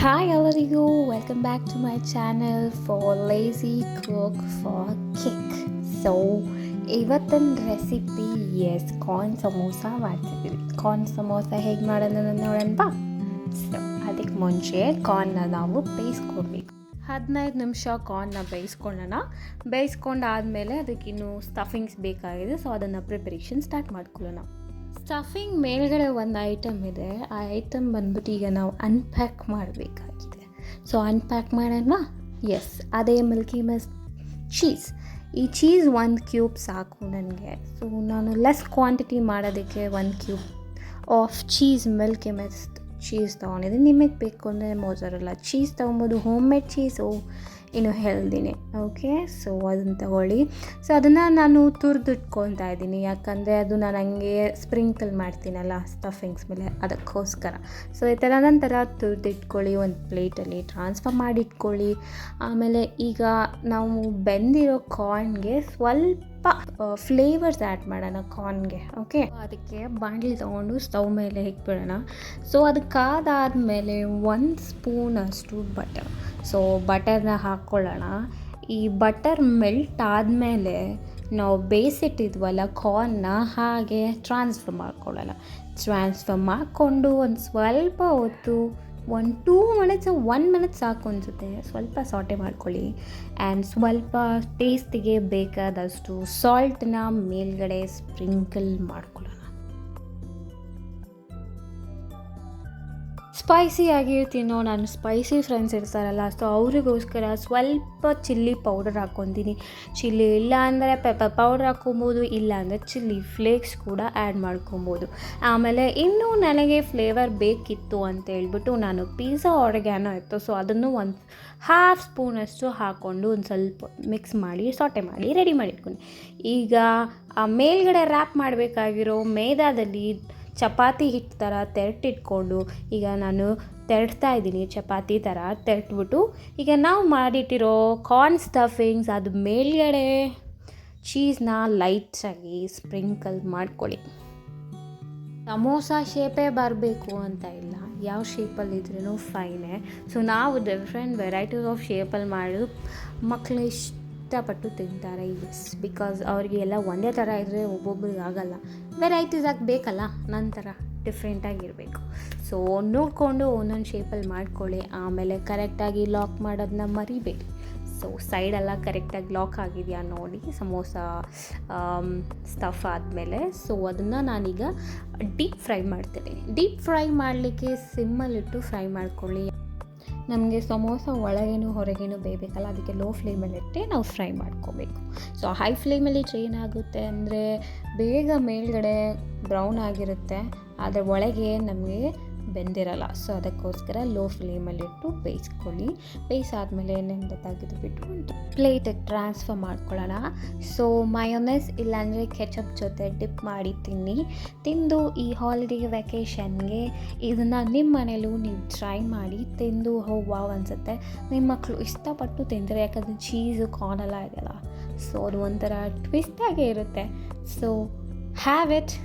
Hi ಎಲ್ಲರಿಗೂ, welcome back to my channel for lazy cook for kick. So ಇವತ್ತಿನ recipe corn samosa ಮಾಡ್ತಿದ್ದೀವಿ. Corn samosa ಹೇಗೆ ಮಾಡೋದು ನೋಡೋಣ ಬಾ. ಸೊ ಅದಕ್ಕೆ ಮುಂಚೆ ಕಾರ್ನ್ನ ನಾವು ಬೇಯಿಸ್ಕೊಡ್ಬೇಕು. 15 ನಿಮಿಷ ಕಾರ್ನ್ನ ಬೇಯಿಸ್ಕೊಂಡಾದಮೇಲೆ ಅದಕ್ಕಿನ್ನೂ ಸ್ಟಫಿಂಗ್ಸ್ ಬೇಕಾಗಿದೆ. ಸೊ ಅದನ್ನು ಪ್ರಿಪರೇಷನ್ ಸ್ಟಾರ್ಟ್ ಮಾಡ್ಕೊಳ್ಳೋಣ. ಸ್ಟಫಿಂಗ್ ಮೇಲ್ಗಡೆ ಒಂದು ಐಟಮ್ ಇದೆ. ಆ ಐಟಮ್ ಬಂದ್ಬಿಟ್ಟು ಈಗ ನಾವು ಅನ್ಪ್ಯಾಕ್ ಮಾಡಬೇಕಾಗಿದೆ. ಸೊ ಅನ್ಪ್ಯಾಕ್ ಮಾಡೋಣ. ಅದೇ ಮಿಲ್ಕಿ ಮಿಸ್ಟ್ ಚೀಸ್. ಈ ಚೀಸ್ 1 ಕ್ಯೂಬ್ ಸಾಕು ನನಗೆ. ಸೊ ನಾನು ಲೆಸ್ ಕ್ವಾಂಟಿಟಿ ಮಾಡೋದಕ್ಕೆ 1 cube of cheese Milky mist cheese ತೊಗೊಂಡಿದ್ದೀನಿ. ನಿಮಗೆ ಬೇಕು ಅಂದರೆ ಮೊಜರೆಲ್ಲಾ ಚೀಸ್ ತೊಗೊಬೋದು. ಹೋಮ್ ಮೇಡ್ ಚೀಸು ಇನ್ನು ಹೆಲ್ದಿನೇ. ಓಕೆ, ಸೊ ಅದನ್ನು ತಗೊಳ್ಳಿ. ಸೊ ಅದನ್ನು ನಾನು ತುರಿದಿಟ್ಕೊತಾ ಇದ್ದೀನಿ, ಯಾಕಂದರೆ ಅದು ನಾನು ಹಂಗೆ ಸ್ಪ್ರಿಂಕಲ್ ಮಾಡ್ತೀನಲ್ಲ ಸ್ಟಫಿಂಗ್ಸ್ ಮೇಲೆ, ಅದಕ್ಕೋಸ್ಕರ. ಸೊ ಈ ಥರ ನಂತರ ತುರಿದಿಟ್ಕೊಳ್ಳಿ, ಒಂದು ಪ್ಲೇಟಲ್ಲಿ ಟ್ರಾನ್ಸ್ಫರ್ ಮಾಡಿಟ್ಕೊಳ್ಳಿ. ಆಮೇಲೆ ಈಗ ನಾವು ಬೆಂದಿರೋ ಕಾರ್ನ್ಗೆ ಸ್ವಲ್ಪ ಫ್ಲೇವರ್ಸ್ ಆ್ಯಡ್ ಮಾಡೋಣ ಕಾರ್ನ್ಗೆ. ಓಕೆ, ಅದಕ್ಕೆ ಬಾಣಲಿ ತೊಗೊಂಡು ಸ್ಟವ್ ಮೇಲೆ ಇಟ್ಬಿಡೋಣ. ಸೊ ಅದಕ್ಕಾದಾದಮೇಲೆ 1 ಸ್ಪೂನಷ್ಟು ಬಟರ್. ಸೊ ಬಟರ್ನ ಹಾಕ್ಕೊಳ್ಳೋಣ. ಈ ಬಟರ್ ಮೆಲ್ಟ್ ಆದಮೇಲೆ ನಾವು ಬೇಯಿಸಿಟ್ಟಿದ್ವಲ್ಲ ಕಾರ್ನ್ನ ಹಾಗೆ ಟ್ರಾನ್ಸ್ಫರ್ ಮಾಡ್ಕೊಳ್ಳೋಣ. ಟ್ರಾನ್ಸ್ಫರ್ ಮಾಡಿಕೊಂಡು ಒಂದು ಸ್ವಲ್ಪ ಹೊತ್ತು 2 ಮಿನಿಟ್ಸ್ 1 ಮಿನಿಟ್ ಸಾಕು ಅನಿಸುತ್ತೆ, ಸ್ವಲ್ಪ ಸಾಟೆ ಮಾಡ್ಕೊಳ್ಳಿ. ಆ್ಯಂಡ್ ಸ್ವಲ್ಪ ಟೇಸ್ಟಿಗೆ ಬೇಕಾದಷ್ಟು ಸಾಲ್ಟನ್ನ ಮೇಲ್ಗಡೆ ಸ್ಪ್ರಿಂಕಲ್ ಮಾಡ್ಕೊಳ್ಳೋಣ. ಸ್ಪೈಸಿಯಾಗಿ ತಿನ್ನೋ ನಾನು ಸ್ಪೈಸಿ ಫ್ರೆಂಡ್ಸ್ ಇರ್ತಾರಲ್ಲ, ಸೊ ಅವರಿಗೋಸ್ಕರ ಸ್ವಲ್ಪ ಚಿಲ್ಲಿ ಪೌಡರ್ ಹಾಕ್ಕೊತೀನಿ. ಚಿಲ್ಲಿ ಇಲ್ಲ ಅಂದರೆ ಪೆಪ್ಪರ್ ಪೌಡರ್ ಹಾಕ್ಕೊಬೋದು, ಇಲ್ಲ ಅಂದರೆ ಚಿಲ್ಲಿ ಫ್ಲೇಕ್ಸ್ ಕೂಡ ಆ್ಯಡ್ ಮಾಡ್ಕೊಬೋದು. ಆಮೇಲೆ ಇನ್ನೂ ನನಗೆ ಫ್ಲೇವರ್ ಬೇಕಿತ್ತು ಅಂತ ಹೇಳ್ಬಿಟ್ಟು ನಾನು ಪಿಜ್ಜಾ ಆರ್ಗ್ಯಾನೋ ಇತ್ತು, ಸೊ ಅದನ್ನು 1/2 ಸ್ಪೂನಷ್ಟು ಹಾಕ್ಕೊಂಡು ಒಂದು ಸ್ವಲ್ಪ ಮಿಕ್ಸ್ ಮಾಡಿ ಸಾಟೆ ಮಾಡಿ ರೆಡಿ ಮಾಡಿಟ್ಕೊಂಡು, ಈಗ ಆ ಮೇಲ್ಗಡೆ ರ್ಯಾಪ್ ಮಾಡಬೇಕಾಗಿರೋ ಮೈದಾದಲ್ಲಿ ಚಪಾತಿ ಹಿಟ್ಟು ಥರ ತೆರಟಿಟ್ಕೊಂಡು, ಈಗ ನಾನು ತೆರಡ್ತಾ ಇದ್ದೀನಿ ಚಪಾತಿ ಥರ ತೆರಟ್ಬಿಟ್ಟು, ಈಗ ನಾವು ಮಾಡಿಟ್ಟಿರೋ ಕಾರ್ನ್ ಸ್ಟಫಿಂಗ್ಸ್ ಅದು ಮೇಲ್ಗಡೆ ಚೀಸ್ನ ಲೈಟಾಗಿ ಸ್ಪ್ರಿಂಕಲ್ ಮಾಡ್ಕೊಳ್ಳಿ. ಸಮೋಸ ಶೇಪೇ ಬರಬೇಕು ಅಂತ ಇಲ್ಲ, ಯಾವ ಶೇಪಲ್ಲಿದ್ರೂ ಫೈನೇ. ಸೊ ನಾವು ಡಿಫ್ರೆಂಟ್ ವೆರೈಟೀಸ್ ಆಫ್ ಶೇಪಲ್ಲಿ ಮಾಡೋದು ಮಕ್ಕಳು ಇಷ್ಟಪಟ್ಟು ತಿಂತಾರೆ. ಬಿಕಾಸ್ ಅವರಿಗೆ ಎಲ್ಲ ಒಂದೇ ಥರ ಇದ್ದರೆ ಒಬ್ಬೊಬ್ರಿಗೆ ಆಗಲ್ಲ, ವೆರೈಟೀಸ್ ಆಗಬೇಕಲ್ಲ, ನಂತರ ಡಿಫ್ರೆಂಟಾಗಿರಬೇಕು. ಸೊ ನೋಡಿಕೊಂಡು ಒಂದೊಂದು ಶೇಪಲ್ಲಿ ಮಾಡ್ಕೊಳ್ಳಿ. ಆಮೇಲೆ ಕರೆಕ್ಟಾಗಿ ಲಾಕ್ ಮಾಡೋದನ್ನ ಮರಿಬೇಡಿ. ಸೊ ಸೈಡೆಲ್ಲ ಕರೆಕ್ಟಾಗಿ ಲಾಕ್ ಆಗಿದೆಯಾ ನೋಡಿ ಸಮೋಸ ಸ್ಟಫ್ ಆದಮೇಲೆ. ಸೊ ಅದನ್ನು ನಾನೀಗ ಡೀಪ್ ಫ್ರೈ ಮಾಡ್ತೀನಿ. ಡೀಪ್ ಫ್ರೈ ಮಾಡಲಿಕ್ಕೆ ಸಿಮ್ಮಲ್ಲಿಟ್ಟು ಫ್ರೈ ಮಾಡ್ಕೊಳ್ಳಿ. ನಮಗೆ ಸಮೋಸ ಒಳಗೇನು ಹೊರಗೇನು ಬೇಯಬೇಕಲ್ಲ, ಅದಕ್ಕೆ ಲೋ ಫ್ಲೇಮಲ್ಲಿಟ್ಟೆ ನಾವು ಫ್ರೈ ಮಾಡ್ಕೋಬೇಕು. ಸೊ ಹೈ ಫ್ಲೇಮಲ್ಲಿ ಏನಾಗುತ್ತೆ ಅಂದರೆ ಬೇಗ ಮೇಲ್ಗಡೆ ಬ್ರೌನ್ ಆಗಿರುತ್ತೆ, ಆದರೆ ಒಳಗೆ ನಮಗೆ ಬೆಂದಿರಲ್ಲ. ಸೊ ಅದಕ್ಕೋಸ್ಕರ ಲೋ ಫ್ಲೇಮಲ್ಲಿಟ್ಟು ಬೇಯಿಸ್ಕೊಳ್ಳಿ. ಬೇಯಿಸಾದ್ಮೇಲೆ ಎಣ್ಣೆಯಿಂದ ತೆಗೆದುಬಿಟ್ಟು ಒಂದು ಪ್ಲೇಟಿಗೆ ಟ್ರಾನ್ಸ್ಫರ್ ಮಾಡ್ಕೊಳ್ಳೋಣ. ಸೊ ಮಯೋನೈಸ್ ಇಲ್ಲಾಂದರೆ ಕೆಚಪ್ ಜೊತೆ ಡಿಪ್ ಮಾಡಿ ತಿಂದು ಈ ಹಾಲಿಡೇ ವೆಕೇಷನ್ಗೆ ಇದನ್ನು ನಿಮ್ಮ ಮನೇಲೂ ನೀವು ಟ್ರೈ ಮಾಡಿ ತಿಂದು ವಾವ್ ಅನಿಸುತ್ತೆ. ನಿಮ್ಮ ಮಕ್ಕಳು ಇಷ್ಟಪಟ್ಟು ತಿಂತಾರೆ, ಯಾಕಂದರೆ ಚೀಸು ಕಾರ್ನೆಲ್ಲ ಇದೆಯಲ್ಲ, ಸೊ ಅದು ಒಂಥರ ಟ್ವಿಸ್ಟಾಗೇ ಇರುತ್ತೆ. So have it.